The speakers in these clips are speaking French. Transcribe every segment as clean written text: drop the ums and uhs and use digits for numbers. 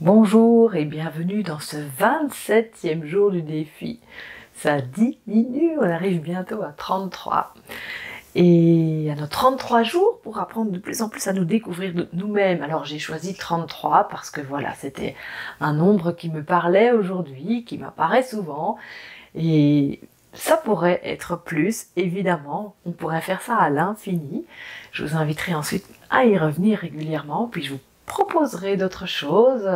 Bonjour et bienvenue dans ce 27e jour du défi. Ça diminue, on arrive bientôt à 33. Et à nos 33 jours pour apprendre de plus en plus à nous découvrir nous-mêmes. Alors j'ai choisi 33 parce que voilà, c'était un nombre qui me parlait aujourd'hui, qui m'apparaît souvent. Et ça pourrait être plus, évidemment, on pourrait faire ça à l'infini. Je vous inviterai ensuite à y revenir régulièrement, puis je vous proposerai d'autres choses.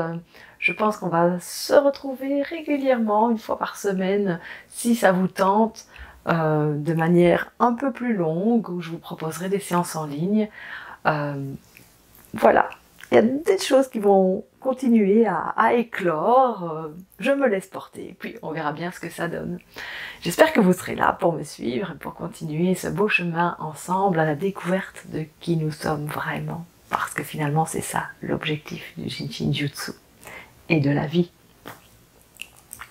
Je pense qu'on va se retrouver régulièrement, une fois par semaine, si ça vous tente, de manière un peu plus longue, où je vous proposerai des séances en ligne. Voilà, il y a des choses qui vont continuer à éclore, je me laisse porter, puis on verra bien ce que ça donne. J'espère que vous serez là pour me suivre et pour continuer ce beau chemin ensemble à la découverte de qui nous sommes vraiment. Parce que finalement, c'est ça l'objectif du Shinjutsu et de la vie.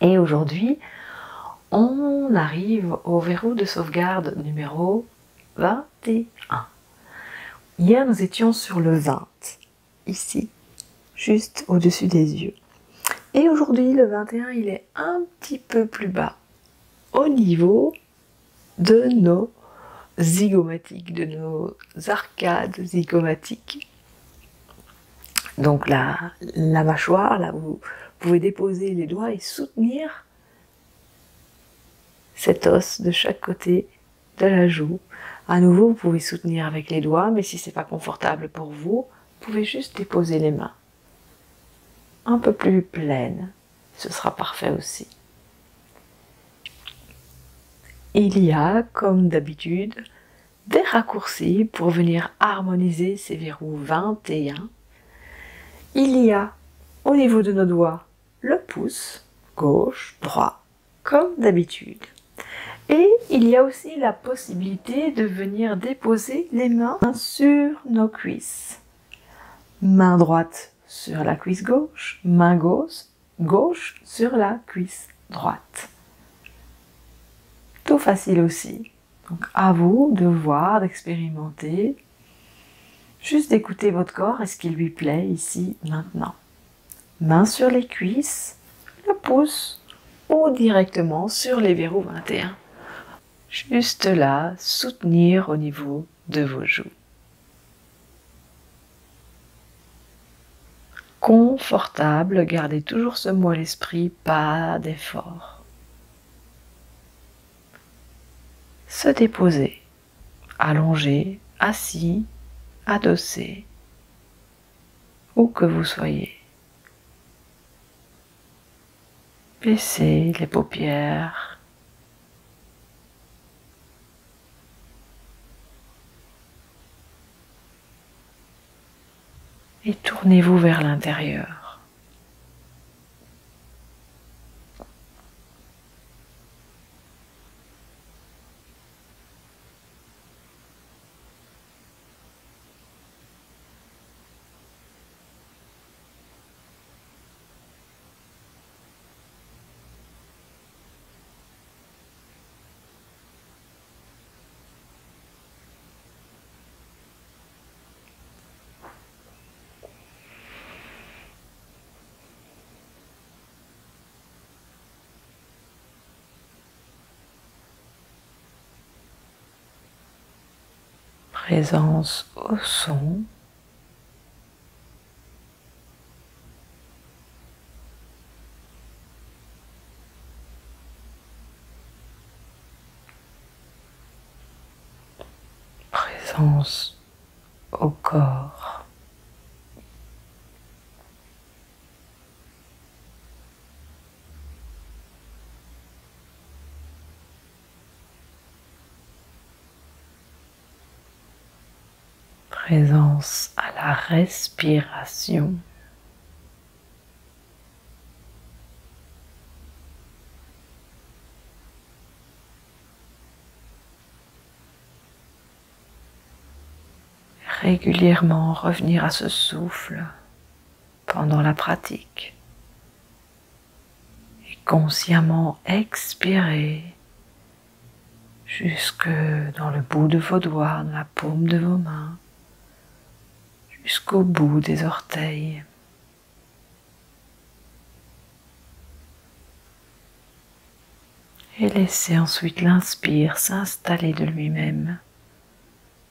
Et aujourd'hui, on arrive au verrou de sauvegarde numéro 21. Hier, nous étions sur le 20, ici, juste au-dessus des yeux. Et aujourd'hui, le 21, il est un petit peu plus bas, au niveau de nos zygomatiques, de nos arcades zygomatiques. Donc la mâchoire, là où vous pouvez déposer les doigts et soutenir cet os de chaque côté de la joue. À nouveau, vous pouvez soutenir avec les doigts, mais si c'est pas confortable pour vous, vous pouvez juste déposer les mains. Un peu plus pleines, ce sera parfait aussi. Il y a, comme d'habitude, des raccourcis pour venir harmoniser ces verrous 21. Il y a, au niveau de nos doigts, le pouce, gauche, droit, comme d'habitude. Et il y a aussi la possibilité de venir déposer les mains sur nos cuisses. Main droite sur la cuisse gauche, main gauche sur la cuisse droite. Tout facile aussi. Donc à vous de voir, d'expérimenter, juste d'écouter votre corps et ce qui lui plaît ici, maintenant. Main sur les cuisses, le pouce ou directement sur les verrous 21. Juste là, soutenir au niveau de vos joues. Confortable, gardez toujours ce mot à l'esprit, pas d'effort. Se déposer, allongé, assis, adossé, où que vous soyez. Baissez les paupières. Et tournez-vous vers l'intérieur. Présence au son. Présence au corps. Présence à la respiration. Régulièrement revenir à ce souffle pendant la pratique et consciemment expirer jusque dans le bout de vos doigts, dans la paume de vos mains, jusqu'au bout des orteils. Et laissez ensuite l'inspire s'installer de lui-même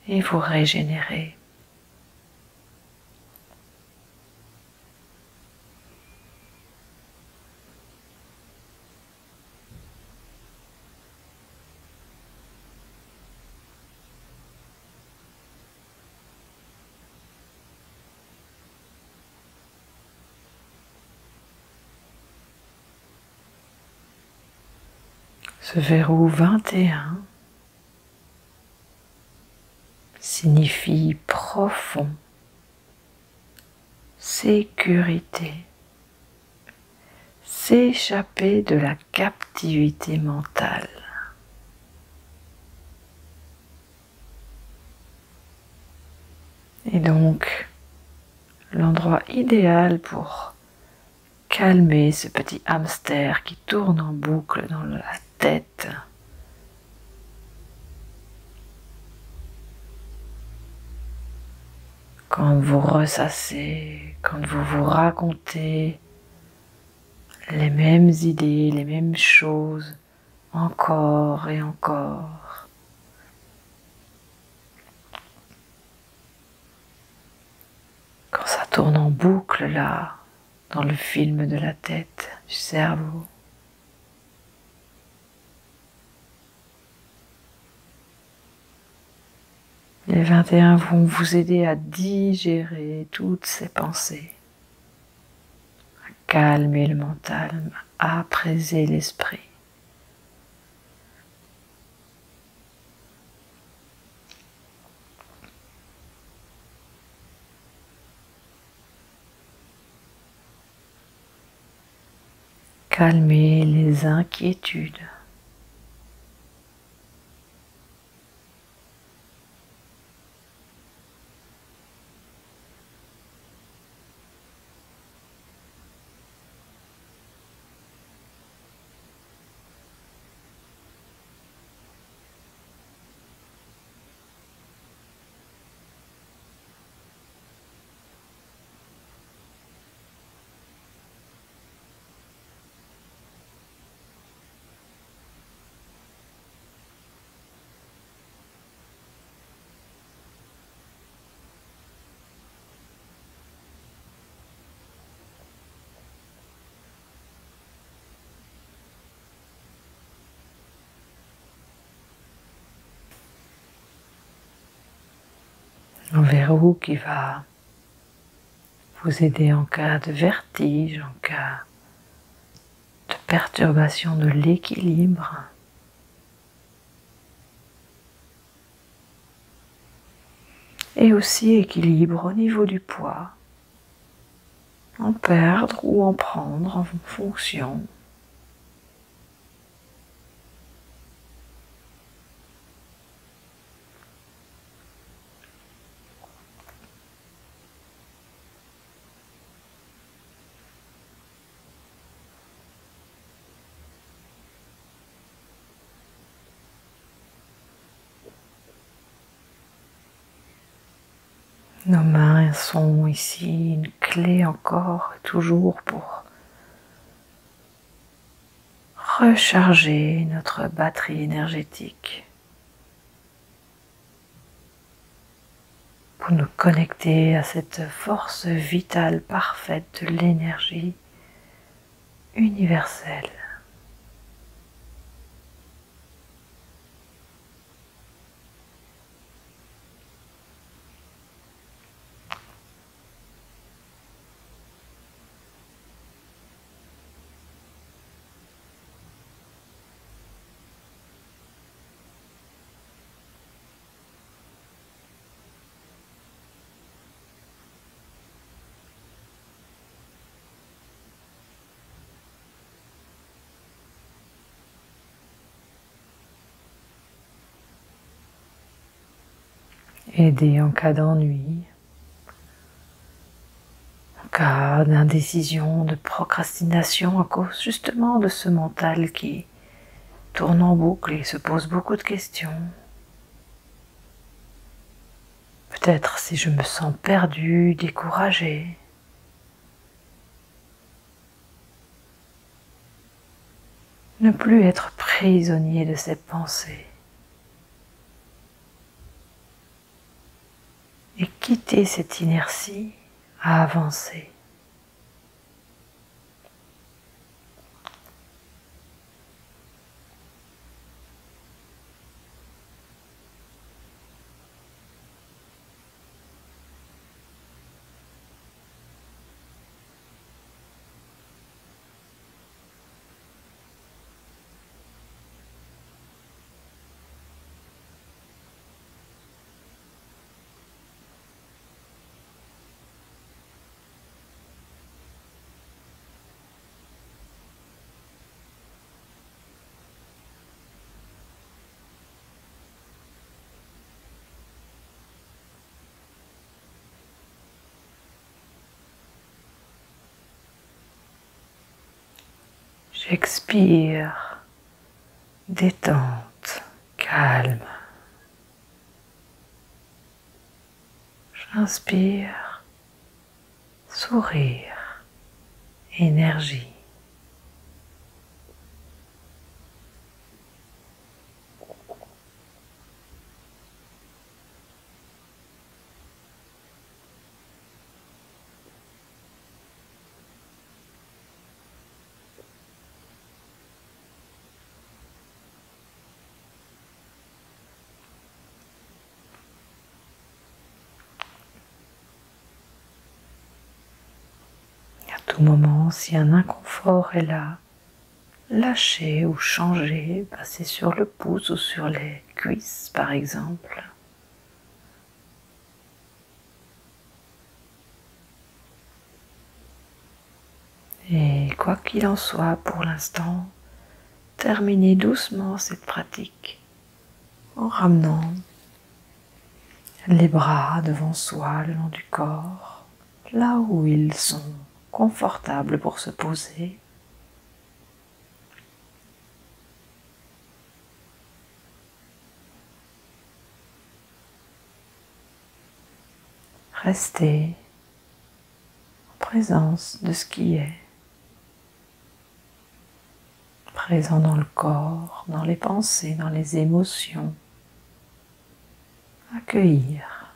et vous régénérer. Ce verrou 21 signifie profond, sécurité, s'échapper de la captivité mentale. Et donc, l'endroit idéal pour calmer ce petit hamster qui tourne en boucle dans la tête. Quand vous ressassez, quand vous vous racontez les mêmes idées, les mêmes choses, encore et encore. Quand ça tourne en boucle là, dans le film de la tête, du cerveau. Les 21 vont vous aider à digérer toutes ces pensées, à calmer le mental, à apaiser l'esprit. Calmer les inquiétudes. Un verrou qui va vous aider en cas de vertige, en cas de perturbation de l'équilibre. Et aussi équilibre au niveau du poids, en perdre ou en prendre en fonction. Nos mains sont ici une clé encore et toujours pour recharger notre batterie énergétique, pour nous connecter à cette force vitale parfaite de l'énergie universelle. Aider en cas d'ennui, en cas d'indécision, de procrastination à cause justement de ce mental qui tourne en boucle et se pose beaucoup de questions. Peut-être si je me sens perdu, découragé. Ne plus être pris prisonnier de ses pensées. Et quitter cette inertie à avancer. J'expire, détente, calme. J'inspire, sourire, énergie. À tout moment, si un inconfort est là, lâchez ou changez, passez sur le pouce ou sur les cuisses par exemple. Et quoi qu'il en soit, pour l'instant, terminez doucement cette pratique en ramenant les bras devant soi le long du corps, là où ils sont confortables pour se poser. Restez en présence de ce qui est, présent dans le corps, dans les pensées, dans les émotions. Accueillir,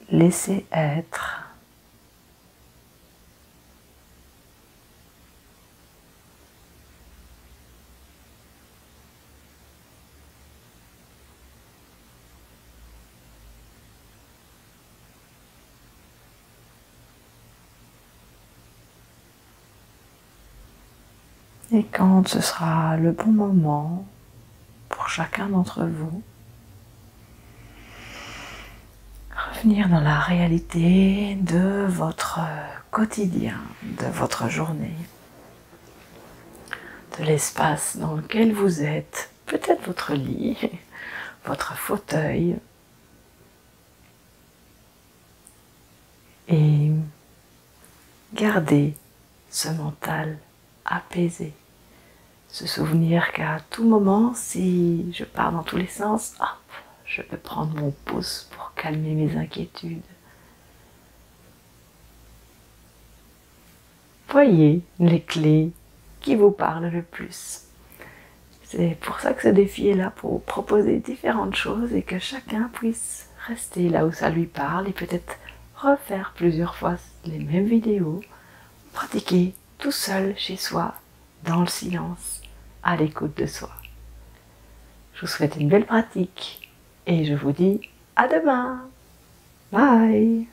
laisser être. Et quand ce sera le bon moment pour chacun d'entre vous, revenir dans la réalité de votre quotidien, de votre journée, de l'espace dans lequel vous êtes, peut-être votre lit, votre fauteuil, et garder ce mental apaisé. Se souvenir qu'à tout moment, si je pars dans tous les sens, hop, je peux prendre mon pouce pour calmer mes inquiétudes. Voyez les clés qui vous parlent le plus. C'est pour ça que ce défi est là, pour proposer différentes choses et que chacun puisse rester là où ça lui parle et peut-être refaire plusieurs fois les mêmes vidéos, pratiquer tout seul chez soi, dans le silence, à l'écoute de soi. Je vous souhaite une belle pratique et je vous dis à demain. Bye.